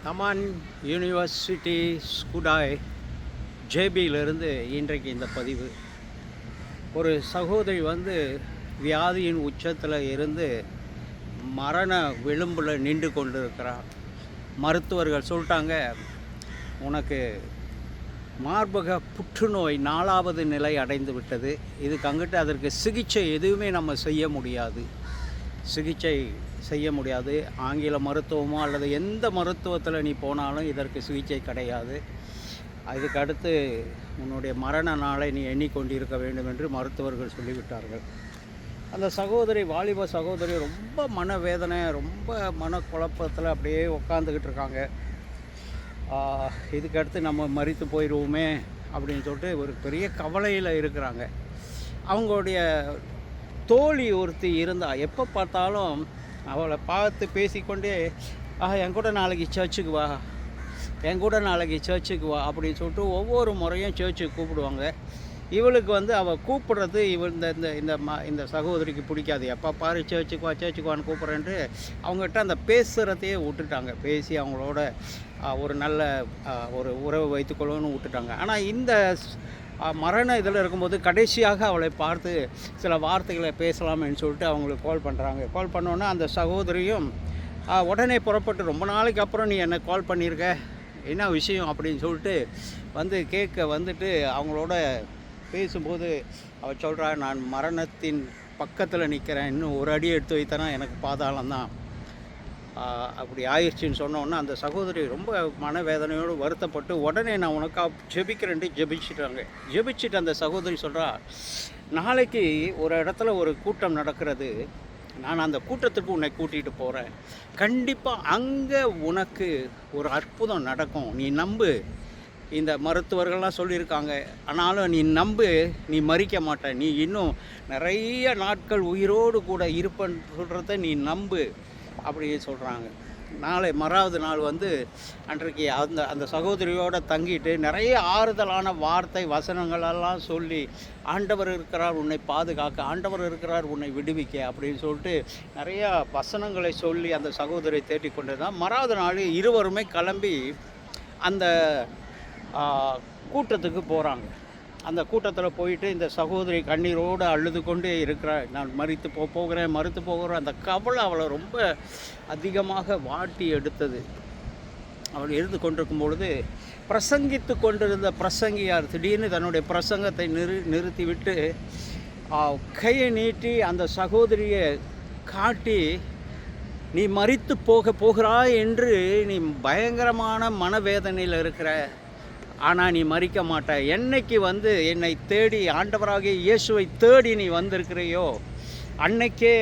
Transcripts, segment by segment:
Taman university ஸ்குடாய் ஜேபியிலிருந்து இன்றைக்கு இந்த பதிவு. ஒரு சகோதரி வியாதியின் உச்சத்தில் இருந்து மரண விளிம்பில் நின்று கொண்டு இருக்கிறார். மருத்துவர்கள் சொல்லிட்டாங்க, உனக்கு மார்பக புற்றுநோய் 4வது நிலை அடைந்து விட்டது. இதுக்கு அங்கிட்டு அதற்கு சிகிச்சை எதுவுமே நம்ம செய்ய முடியாது. ஆங்கில மருத்துவமோ அல்லது எந்த மருத்துவத்தில் நீ போனாலும் இதற்கு சிகிச்சை கிடையாது. அதுக்கு அடுத்து உன்னுடைய மரண நாளை நீ எண்ணிக்கொண்டிருக்க வேண்டும் என்று மருத்துவர்கள் சொல்லிவிட்டார்கள். அந்த சகோதரி, வாலிப சகோதரி ரொம்ப மனவேதனை, ரொம்ப மனக்குழப்பத்தில் அப்படியே உட்காந்துக்கிட்டு இருக்காங்க. இதுக்கடுத்து நம்ம மரித்து போயிடுவோமே அப்படின்னு சொல்லிட்டு ஒரு பெரிய கவலையில் இருக்கிறாங்க. அவங்களுடைய தோழி ஒருத்தி இருந்தா, எப்போ பார்த்தாலும் அவளை பார்த்து பேசிக்கொண்டே, என் கூட நாளைக்கு சர்ச்சுக்கு வா அப்படின்னு சொல்லிட்டு ஒவ்வொரு முறையும் சர்ச்சுக்கு கூப்பிடுவாங்க. இவளுக்கு அவள் கூப்பிடுறது இந்த சகோதரிக்கு பிடிக்காது. எப்போ பாரு சர்ச்சுக்கு வான்னு கூப்பிட்றேன்ட்டு அவங்ககிட்ட அந்த பேசுகிறதையே விட்டுட்டாங்க. பேசி அவங்களோட ஒரு நல்ல ஒரு உறவு வைத்துக்கொள்ளணும்னு விட்டுட்டாங்க. ஆனால் இந்த மரண இதில் இருக்கும்போது கடைசியாக அவளை பார்த்து சில வார்த்தைகளை பேசலாம்னு சொல்லிட்டு அவங்களுக்கு கால் பண்ணுறாங்க. கால் பண்ணோன்னே அந்த சகோதரியும் உடனே புறப்பட்டு, ரொம்ப நாளைக்கு அப்புறம் நீ என்ன கால் பண்ணியிருக்க, என்ன விஷயம் அப்படின்னு சொல்லிட்டு கேட்க அவங்களோட பேசும்போது அவள் சொல்கிறா, நான் மரணத்தின் பக்கத்தில் நிற்கிறேன், இன்னும் ஒரு அடி எடுத்து வைத்தனா எனக்கு பாதாளம்தான், அப்படி ஆயிடுச்சின்னு சொன்னோன்னே அந்த சகோதரி ரொம்ப மனவேதனையோடு வருத்தப்பட்டு, உடனே நான் உனக்காக ஜெபிக்கிறேன்ட்டு ஜெபிச்சுட்டு அந்த சகோதரி சொல்கிறா, நாளைக்கு ஒரு இடத்துல ஒரு கூட்டம் நடக்கிறது, நான் அந்த கூட்டத்துக்கு உன்னை கூட்டிகிட்டு போகிறேன், கண்டிப்பாக அங்கே உனக்கு ஒரு அற்புதம் நடக்கும், நீ நம்பு. இந்த மருத்துவர்கள்லாம் சொல்லியிருக்காங்க, ஆனாலும் நீ நம்பு, நீ மறிக்க மாட்ட, நீ இன்னும் நிறைய நாட்கள் உயிரோடு கூட இருப்பன்னு சொல்கிறத நீ நம்பு அப்படி சொல்கிறாங்க. மறாவது நாள் அன்றைக்கு அந்த சகோதரியோடு தங்கிட்டு நிறைய ஆறுதலான வார்த்தை வசனங்களெல்லாம் சொல்லி, ஆண்டவர் இருக்கிறார் உன்னை பாதுகாக்க, ஆண்டவர் இருக்கிறார் உன்னை விடுவிக்க அப்படின்னு சொல்லிட்டு நிறையா வசனங்களை சொல்லி அந்த சகோதரியை தேடிக் கொண்டு தான் மறாவது நாள் இருவருமே கிளம்பி அந்த கூட்டத்துக்கு போகிறாங்க. அந்த கூட்டத்தில் போயிட்டு இந்த சகோதரி கண்ணீரோடு அழுது கொண்டே இருக்கிறாள். நான் மறுத்து போகிறேன். அந்த கவலை அவளை ரொம்ப அதிகமாக வாட்டி எடுத்தது. அவள் இருந்து கொண்டிருக்கும் பொழுது பிரசங்கித்து கொண்டிருந்த பிரசங்கியார் திடீர்னு தன்னுடைய பிரசங்கத்தை நிறுத்திவிட்டு கையை நீட்டி அந்த சகோதரியை காட்டி, நீ மரித்து போகிறாய் என்று நீ பயங்கரமான மனவேதனையில் இருக்கிற, ஆனால் நீ மறிக்க மாட்ட. என்னைக்கு என்னை தேடி ஆண்டவராகிய இயேசுவை தேடி நீ வந்திருக்கிறையோ, அன்னைக்கே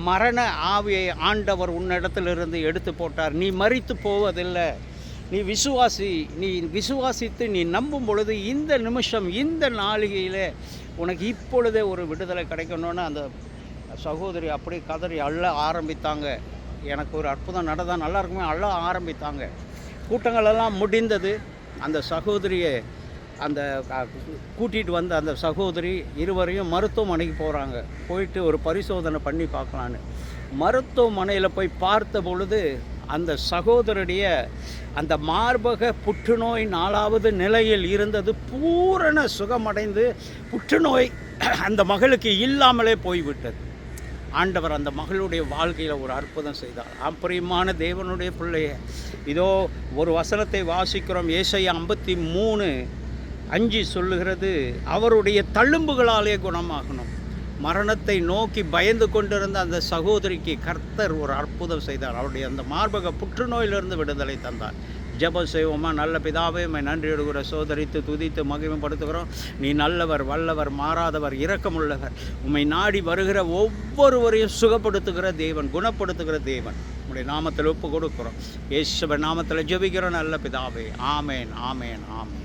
மரண ஆவியை ஆண்டவர் உன்னிடத்திலிருந்து எடுத்து போட்டார். நீ மறித்து போவதில்லை. நீ விசுவாசித்து நீ நம்பும் பொழுது இந்த நிமிஷம், இந்த நாளிகையில் உனக்கு இப்பொழுதே ஒரு விடுதலை கிடைக்கணும்னு அந்த சகோதரி அப்படி கதறி அள்ள ஆரம்பித்தாங்க. எனக்கு ஒரு அற்புதம் நடந்தால் நல்லா இருக்குமே, அள்ள ஆரம்பித்தாங்க. கூட்டங்களெல்லாம் முடிந்தது. அந்த சகோதரியை கூட்டிகிட்டு வந்த அந்த சகோதரி இருவரையும் மருத்துவமனைக்கு போகிறாங்க. போயிட்டு ஒரு பரிசோதனை பண்ணி பார்க்கலான்னு மருத்துவமனையில் போய் பார்த்த பொழுது அந்த சகோதரனுடைய அந்த மார்பக புற்றுநோய் 4வது நிலையில் இருந்தது பூரண சுகமடைந்து புற்றுநோய் அந்த மகளுக்கு இல்லாமலே போய்விட்டது. ஆண்டவர் அந்த மகளுடைய வாழ்க்கையில் ஒரு அற்புதம் செய்தார். பிரியமான தேவனுடைய பிள்ளைய, இதோ ஒரு வசனத்தை வாசிக்கிறோம். ஏசாயா 53:5 சொல்லுகிறது, அவருடைய தழும்புகளாலே குணமாகணும். மரணத்தை நோக்கி பயந்து கொண்டிருந்த அந்த சகோதரிக்கு கர்த்தர் ஒரு அற்புதம் செய்தார். அவருடைய அந்த மார்பக புற்றுநோயிலிருந்து விடுதலை தந்தார். ஜெபம் செய்வோமா? நல்ல பிதாவே, நன்றியோடுகிற சோதரித்து துதித்து மகிமைப்படுத்துகிறோம். நீ நல்லவர், வல்லவர், மாறாதவர், இரக்கமுள்ளவர். உம்மை நாடி வருகிற ஒவ்வொருவரையும் சுகப்படுத்துகிற தேவன், குணப்படுத்துகிற தேவன். உம்முடைய நாமத்தில் ஒப்பு கொடுக்கிறோம். இயேசுவின் நாமத்தில் ஜெபிக்கிறோம் நல்ல பிதாவே. ஆமேன், ஆமேன், ஆமேன்.